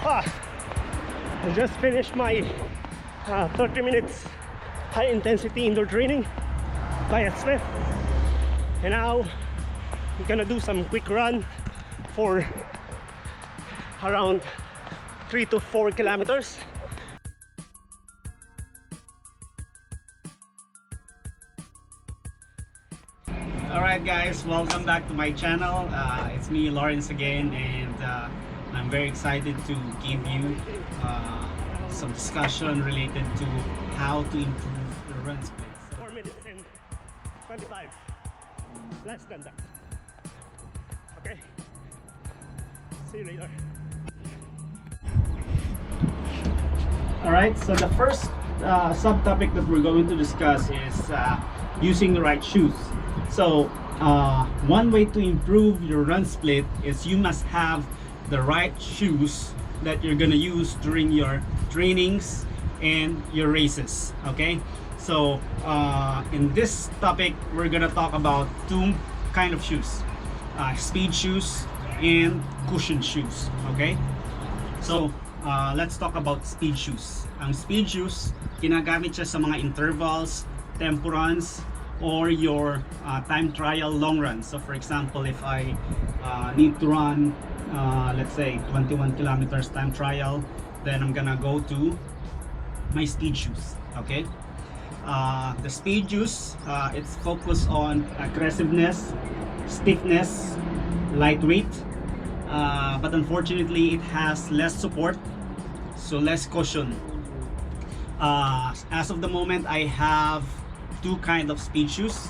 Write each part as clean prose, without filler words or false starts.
Ah, I just finished my 30 minutes high intensity indoor training by a Smith, and now I'm gonna do some quick run for around 3 to 4 kilometers. Alright guys, welcome back to my channel. It's me, Lawrence, again, and I'm very excited to give you some discussion related to how to improve your run splits. 4 minutes and 25, less than that. Okay, see you later. Alright, so the first subtopic that we're going to discuss is using the right shoes. So one way to improve your run split is you must have the right shoes that you're gonna use during your trainings and your races. Okay, so in this topic we're gonna talk about two kind of shoes, speed shoes and cushion shoes. Okay, so let's talk about speed shoes. Ang speed shoes, ginagamit siya sa mga intervals, tempo runs, or your time trial long runs. So for example, if I need to run let's say 21 kilometers time trial, then I'm gonna go to my speed shoes. Okay, the speed shoes, it's focused on aggressiveness, stiffness, lightweight, but unfortunately it has less support, so less cushion. As of the moment, I have two kind of speed shoes.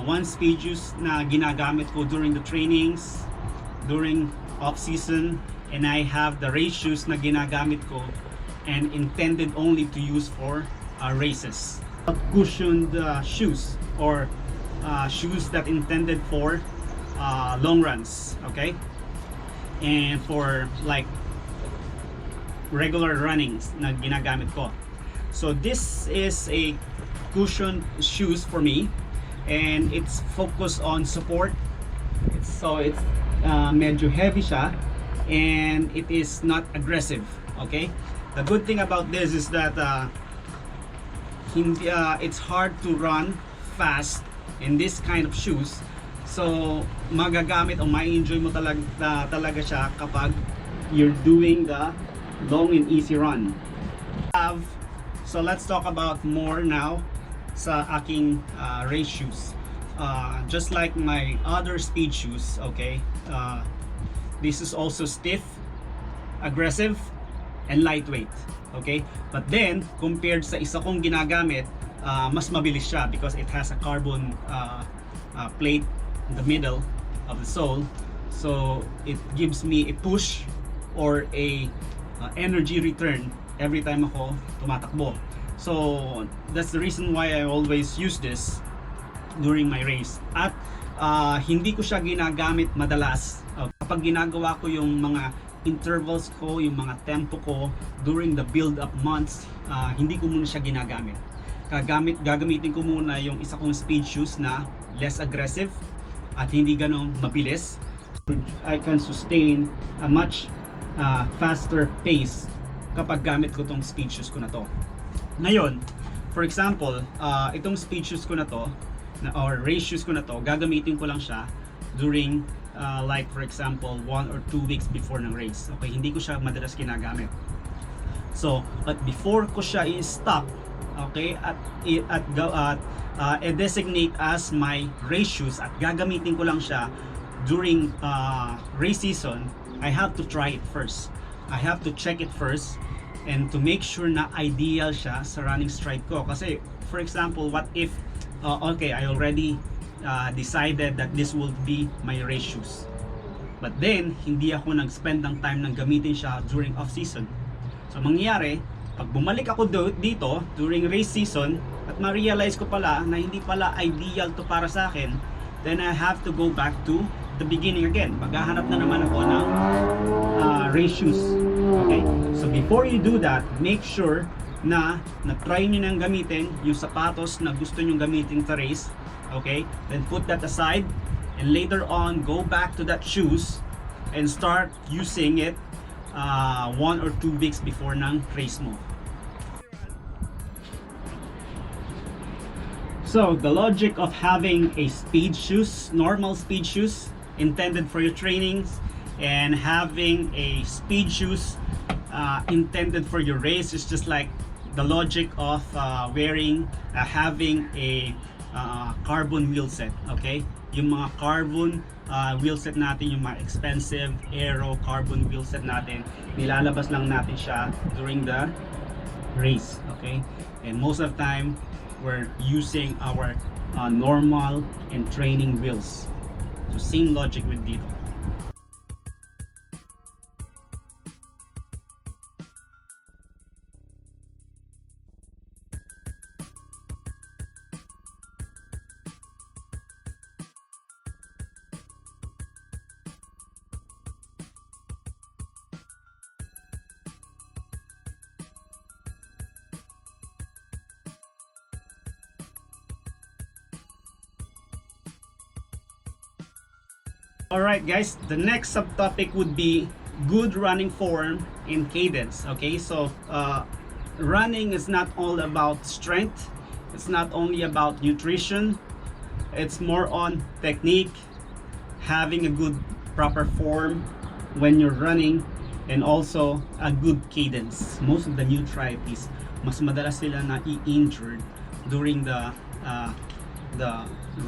One speed shoes na ginagamit ko during the trainings, during off season, and I have the race shoes na ginagamit ko and intended only to use for races. Cushioned shoes, or shoes that intended for long runs, okay, and for like regular runnings na ginagamit ko. So this is a cushion shoes for me, and it's focused on support. It's medyo heavy siya, and it is not aggressive. Okay, the good thing about this is that it's hard to run fast in this kind of shoes, so magagamit o mai-enjoy mo talaga siya kapag you're doing the long and easy run. So let's talk about more now sa aking race shoes. Just like my other speed shoes, okay, this is also stiff, aggressive, and lightweight. Okay, but then compared sa isa kong ginagamit, mas mabilis siya because it has a carbon plate in the middle of the sole, so it gives me a push or a energy return every time ako tumatakbo. So that's the reason why I always use this during my race. At hindi ko siya ginagamit madalas. Kapag ginagawa ko yung mga intervals ko, yung mga tempo ko during the build up months, hindi ko muna siya ginagamit. Gagamitin ko muna yung isa kong speed shoes na less aggressive at hindi ganong mabilis. I can sustain a much faster pace kapag gamit ko tong speed shoes ko na to. Ngayon, for example, itong speed shoes ko na to, or race shoes ko na to, gagamitin ko lang siya during like for example 1 or 2 weeks before ng race. Okay, hindi ko siya madalas ginagamit. So, but before ko siya i-stop, okay, at designate as my race shoes at gagamitin ko lang siya during race season, I have to try it first. I have to check it first and to make sure na ideal siya sa running stride ko. Kasi for example, what if okay, I already decided that this will be my race shoes, but then hindi ako nag-spend ng time nang gamitin siya during off season. So mangyayari, pag bumalik ako dito during race season at ma-realize ko pala na hindi pala ideal to para sa akin, then I have to go back to the beginning again. Maghahanap na naman ako ng race shoes. Okay, so before you do that, make sure na na-try nyo nang gamitin yung sapatos na gusto nyo gamitin sa race. Okay, then put that aside and later on go back to that shoes and start using it 1 or 2 weeks before ng race mo. So the logic of having a speed shoes, normal speed shoes intended for your trainings, and having a speed shoes intended for your race is just like the logic of having a carbon wheel set. Okay, yung mga carbon wheel set natin, yung mga expensive aero carbon wheel set natin, nilalabas lang natin siya during the race. Okay, and most of the time we're using our normal and training wheels. So same logic with dito. Alright guys, the next subtopic would be good running form in cadence. Okay, so running is not all about strength, it's not only about nutrition, it's more on technique, having a good proper form when you're running, and also a good cadence. Most of the new triathletes, mas madalas sila na i-injured during the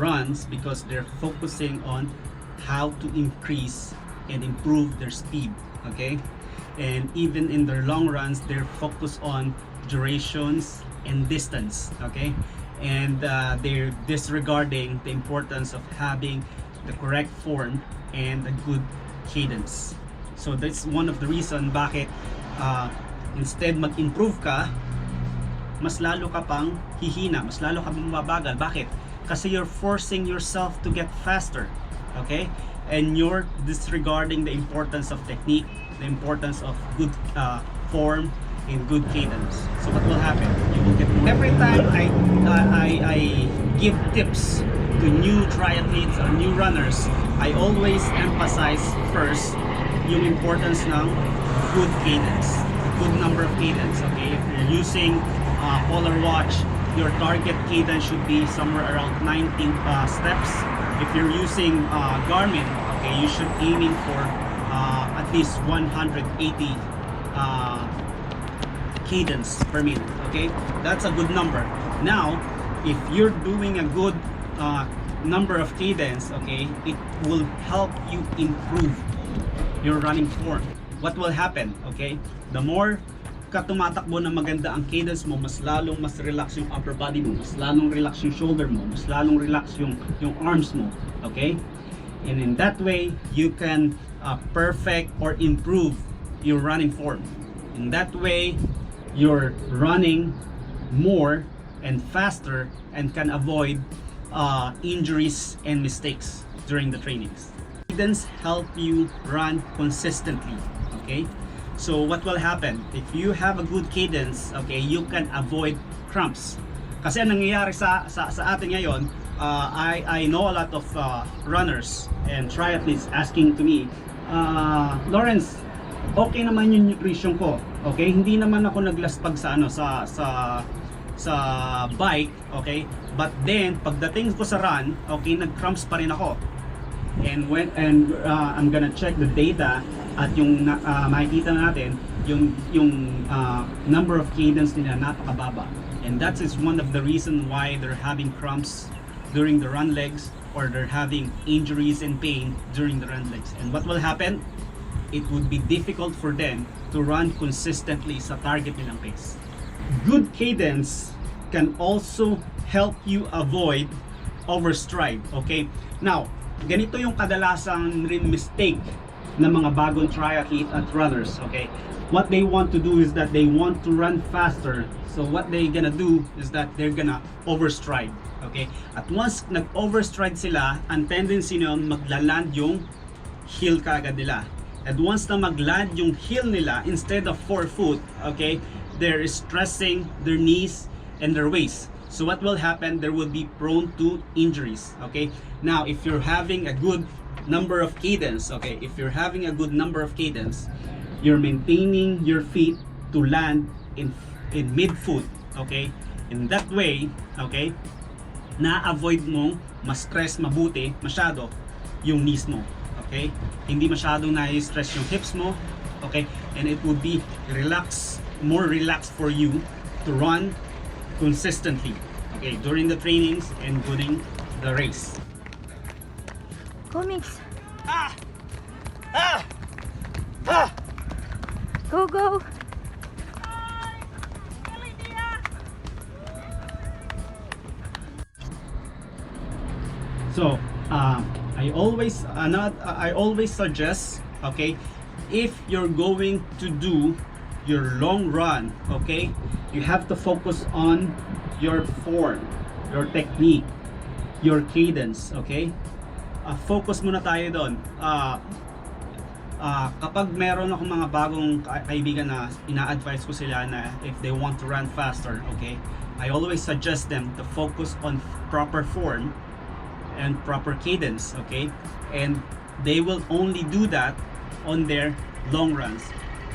runs because they're focusing on how to increase and improve their speed. Okay, and even in their long runs they're focused on durations and distance. Okay, and they're disregarding the importance of having the correct form and a good cadence. So that's one of the reason bakit instead mag-improve ka, mas lalo ka pang hihina, mas lalo ka pang mabagal. Bakit? Kasi you're forcing yourself to get faster. Okay, and you're disregarding the importance of technique, the importance of good form and good cadence. So what will happen? You will get every time I give tips to new triathletes or new runners, I always emphasize first yung importance ng good cadence, good number of cadence. Okay, if you're using Polar watch, your target cadence should be somewhere around 19 steps. If you're using Garmin, okay, you should aiming for at least 180 cadence per minute. Okay, that's a good number. Now, if you're doing a good number of cadence, okay, it will help you improve your running form. What will happen? Okay, the more ka tumatakbo na maganda ang cadence mo, mas lalong mas relax yung upper body mo, mas lalong relax yung shoulder mo, mas lalong relax yung arms mo. Okay, and in that way you can perfect or improve your running form. In that way you're running more and faster and can avoid injuries and mistakes during the trainings. Cadence help you run consistently. Okay, so what will happen if you have a good cadence? Okay, you can avoid cramps. Kasi ang nangyayari sa atin ngayon, I know a lot of runners and triathletes asking to me, Lawrence, okay naman yung nutrition ko. Okay, hindi naman ako naglaspag sa sa bike, okay? But then pagdating ko sa run, okay, nag-cramps pa rin ako. And I'm gonna check the data at yung makikita natin yung number of cadence nila napakababa, and that is one of the reason why they're having cramps during the run legs, or they're having injuries and pain during the run legs. And what will happen? It would be difficult for them to run consistently sa target nilang pace. Good cadence can also help you avoid overstride. Okay, now ganito yung kadalasang rin mistake ng mga bagong triathlete at runners. Okay, what they want to do is that they want to run faster, so what they gonna do is that they're gonna overstride. Okay, at once nag-overstride sila, ang tendency nun maglaland yung heel kaagad nila, and once na magland yung heel nila, instead of forefoot, okay, they're stressing their knees and their waist. So what will happen? There will be prone to injuries. Okay, now if you're having a good number of cadence, okay, if you're having a good number of cadence, you're maintaining your feet to land in mid-foot, okay? In that way, okay, na-avoid mong ma-stress masyado yung knees mo, okay? Hindi masyadong na-stress yung hips mo, okay? And it would be more relaxed for you to run consistently, okay, during the trainings and during the race. Comics. Ah! Ah! Ah! Go, go. So, I always suggest, okay, if you're going to do your long run, okay, you have to focus on your form, your technique, your cadence, okay? Focus muna tayo doon. Kapag meron akong mga bagong kaibigan na ina-advise ko sila na if they want to run faster, okay, I always suggest them to focus on proper form and proper cadence, okay? And they will only do that on their long runs,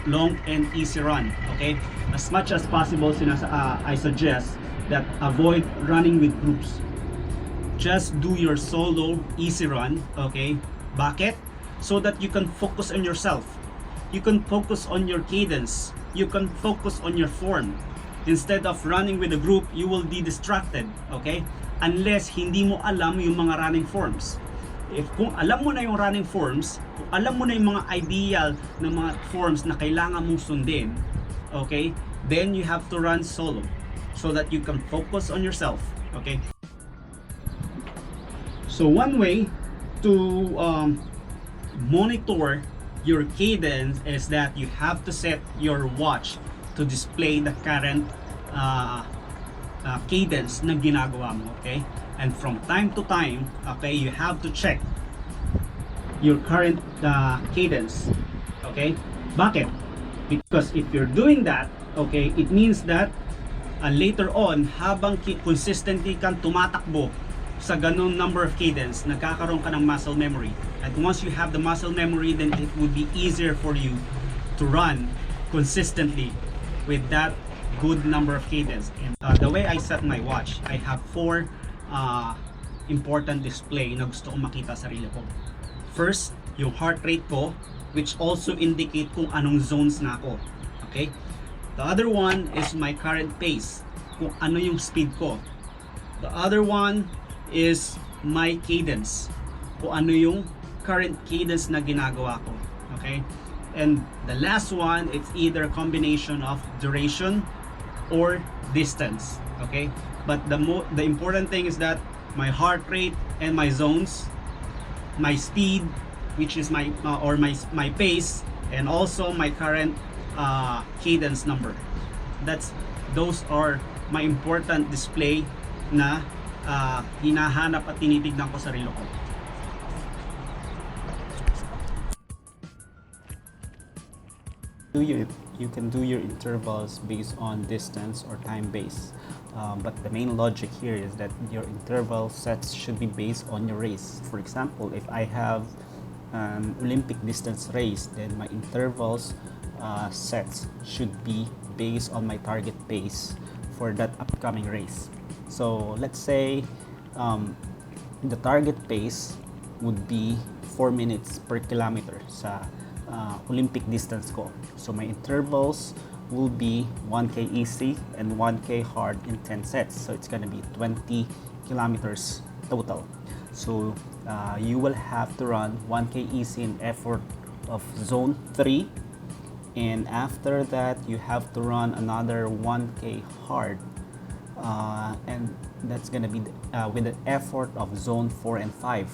long and easy run, okay? As much as possible, I suggest that avoid running with groups. Just do your solo easy run, okay? Bakit? So that you can focus on yourself. You can focus on your cadence. You can focus on your form. Instead of running with a group, you will be distracted, okay? Unless hindi mo alam yung mga running forms. Kung alam mo na yung running forms, kung alam mo na yung mga ideal na mga forms na kailangan mong sundin, okay, then you have to run solo so that you can focus on yourself, okay? So one way to monitor your cadence is that you have to set your watch to display the current cadence na ginagawa mo, okay? And from time to time, okay, you have to check your current cadence, okay? Bakit? Because if you're doing that, okay, it means that later on, habang consistently kang tumatakbo sa ganun number of cadence, nagkakaroon ka ng muscle memory. And once you have the muscle memory, then it would be easier for you to run consistently with that good number of cadence. And the way I set my watch, I have 4 important display na gusto kong makita sa sarili ko. First, yung heart rate ko, which also indicate kung anong zones na ako. Okay? The other one is my current pace, kung ano yung speed ko. The other one is my cadence, kung ano yung current cadence na ginagawa ko. Okay? And the last one, it's either a combination of duration or distance. Okay? But the important thing is that my heart rate and my zones, my speed, which is my pace, and also my current cadence number. Those are my important display na hinahanap at tinitignan ko sa sarili ko. You can do your intervals based on distance or time base, but the main logic here is that your interval sets should be based on your race. For example, if I have an Olympic distance race, then my intervals sets should be based on my target pace for that upcoming race. So let's say the target pace would be 4 minutes per kilometer sa Olympic distance ko. So my intervals will be 1K easy and 1K hard in 10 sets. So it's gonna be 20 kilometers total. So you will have to run 1K easy in effort of zone 3, and after that you have to run another 1K hard, and that's gonna be with the effort of zone 4 and 5.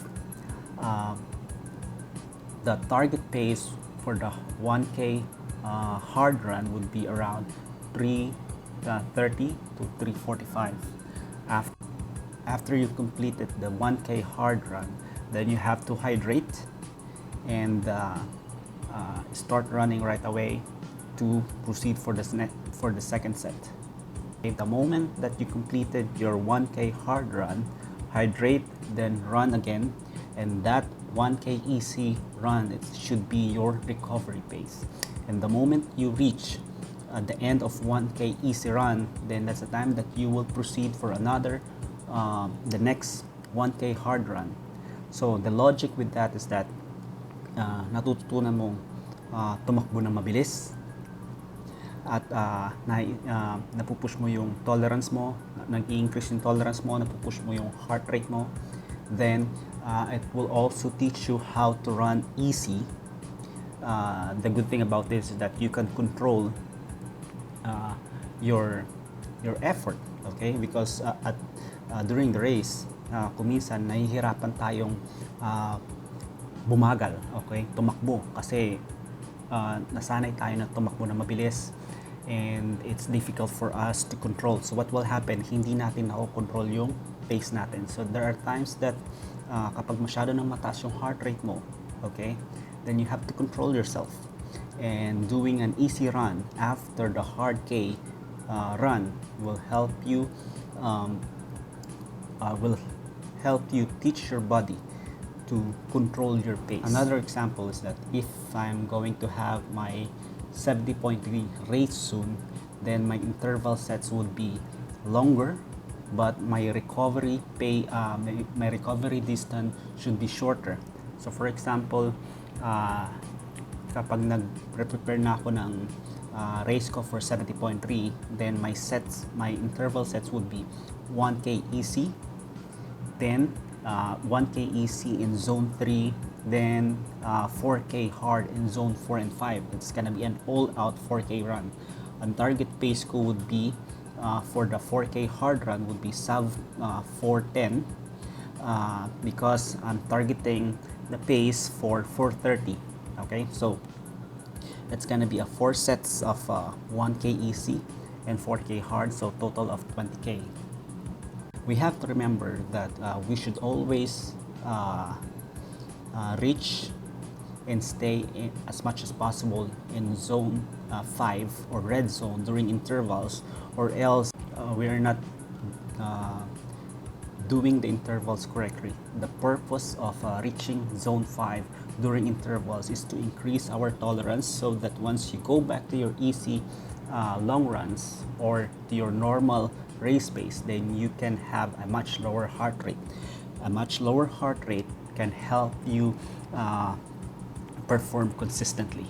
The target pace for the 1K hard run would be around 3:30 to 3:45. After you've completed the 1K hard run, then you have to hydrate and start running right away to proceed for the second set. At the moment that you completed your 1K hard run, hydrate, then run again, and that 1K easy run, it should be your recovery pace. And the moment you reach the end of 1K easy run, then that's the time that you will proceed for another, the next 1K hard run. So the logic with that is that natututunan mong tumakbo ng mabilis, at napupush mo yung tolerance mo, nag-i-increase yung tolerance mo, napupush mo yung heart rate mo. Then it will also teach you how to run easy. The good thing about this is that you can control your effort, okay? Because during the race, kuminsan nahihirapan tayong bumagal, okay? Tumakbo kasi nasanay tayo na tumakbo na mabilis, and it's difficult for us to control. So what will happen, hindi natin na-control yung pace natin. So there are times that kapag masyado nang mataas yung heart rate mo, okay, then you have to control yourself. And doing an easy run after the hard K run will help you teach your body to control your pace. Another example is that if I'm going to have my 70.3 race soon, then my interval sets would be longer, but my recovery distance should be shorter. So for example, kapag nag-prepare na ako ng race ko for 70.3, then my interval sets would be 1K easy, then 1K easy in zone 3, then 4K hard in zone 4 and 5. It's gonna be an all-out 4K run. Ang target pace ko would be for the 4K hard run would be sub 410, because I'm targeting the pace for 430. Okay, so it's gonna be a 4 sets of 1K easy and 4K hard, so total of 20K. We have to remember that we should always reach and stay as much as possible in zone 5 or red zone during intervals, or else we are not doing the intervals correctly. The purpose of reaching zone 5 during intervals is to increase our tolerance, so that once you go back to your easy long runs or to your normal race pace, then you can have a much lower heart rate. A much lower heart rate can help you perform consistently.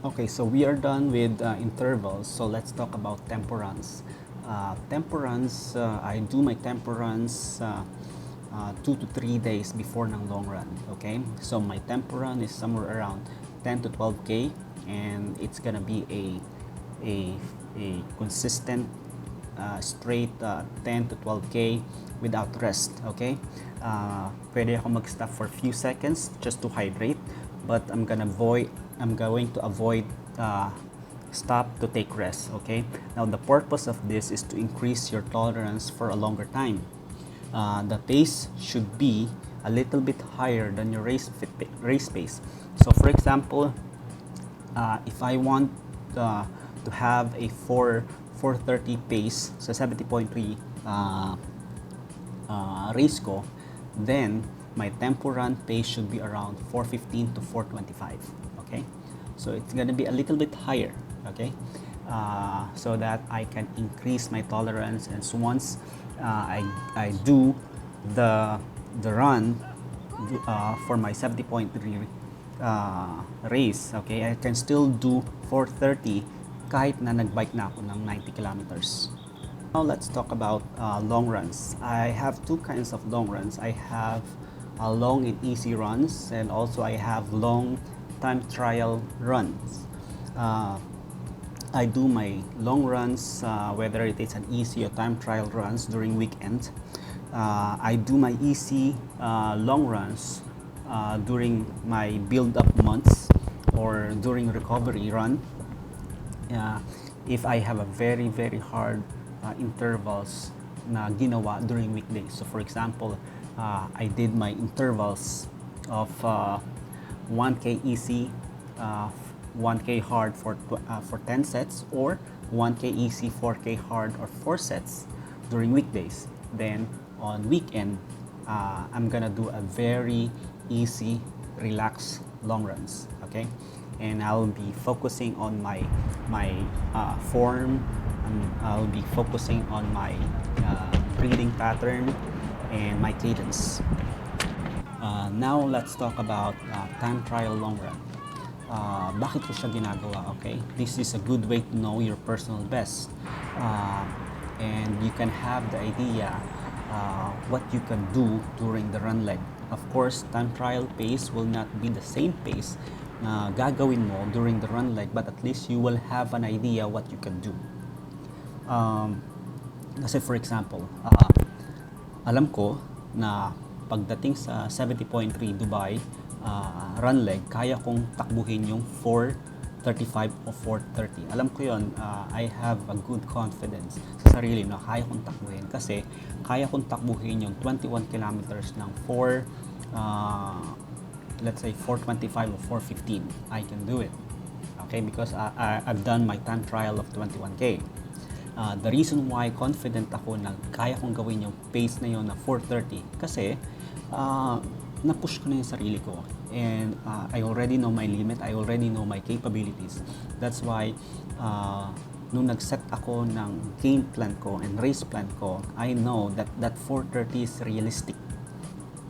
Okay, so we are done with intervals, so let's talk about tempo runs. Tempo runs, I do my tempo runs 2 to 3 days before ng long run. Okay, so my tempo run is somewhere around 10 to 12K, and it's gonna be a consistent straight 10 to 12K without rest. Okay, pwede ako mag-stop for a few seconds just to hydrate, but I'm going to avoid stop to take rest. Okay, now the purpose of this is to increase your tolerance for a longer time. The pace should be a little bit higher than your race pace. So for example, if I want to have a 430 pace sa 70.3 race ko, then my tempo run pace should be around 415 to 425. Okay, so it's gonna be a little bit higher. Okay, so that I can increase my tolerance, and so once I do the run for my 70.3 race, okay, I can still do 430 kahit na nagbike na ako ng 90 kilometers. Now let's talk about long runs. I have two kinds of long runs. I have long and easy runs, and also I have long time trial runs. I do my long runs, whether it is an easy or time trial runs during weekend. I do my easy long runs during my build-up months or during recovery run. If I have a very hard intervals na ginawa during weekdays. So for example, I did my intervals of 1K easy, 1K hard for 10 sets, or 1K easy, 4K hard, or 4 sets during weekdays. Then on weekend, I'm gonna do a very easy, relaxed long runs. Okay, and I'll be focusing on my form, and I'll be focusing on my breathing pattern and my cadence. Now let's talk about time trial long run. Bakit ko siya ginagawa? Okay, this is a good way to know your personal best, and you can have the idea what you can do during the run leg. Of course, time trial pace will not be the same pace na gagawin mo during the run leg, but at least you will have an idea what you can do. Kasi for example, alam ko na pagdating sa 70.3 Dubai run leg, kaya kong takbuhin yung 4:35 o 4:30. Alam ko yon, I have a good confidence sa sarili na kaya kong takbuhin kasi kaya kong takbuhin yung 21 kilometers ng 4 let's say 4:25 or 4:15. I can do it. Okay, because I've done my time trial of 21K. The reason why confident ako na kaya kong gawin yung pace na yon na 4:30 kasi na-push ko na yung sarili ko, and I already know my limit, I already know my capabilities. That's why nung nag-set ako ng game plan ko and race plan ko, I know that 4:30 is realistic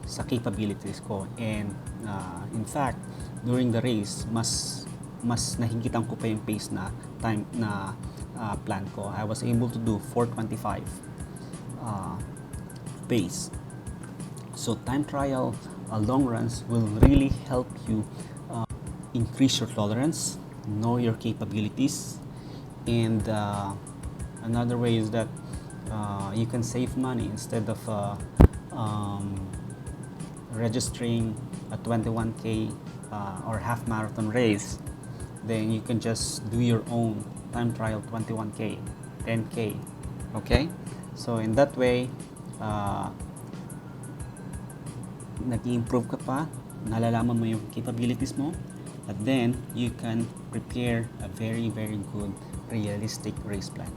sa capabilities ko, and in fact during the race mas nahigitan ko pa yung pace na time na plan ko. I was able to do 4:25 pace. So time trial long runs will really help you increase your tolerance, know your capabilities, and another way is that you can save money. Instead of registering a 21K or half marathon race, then you can just do your own time trial 21K, 10K. Okay, so in that way nag-improve ka pa, nalalaman mo yung capabilities mo, and then you can prepare a very good realistic race plan.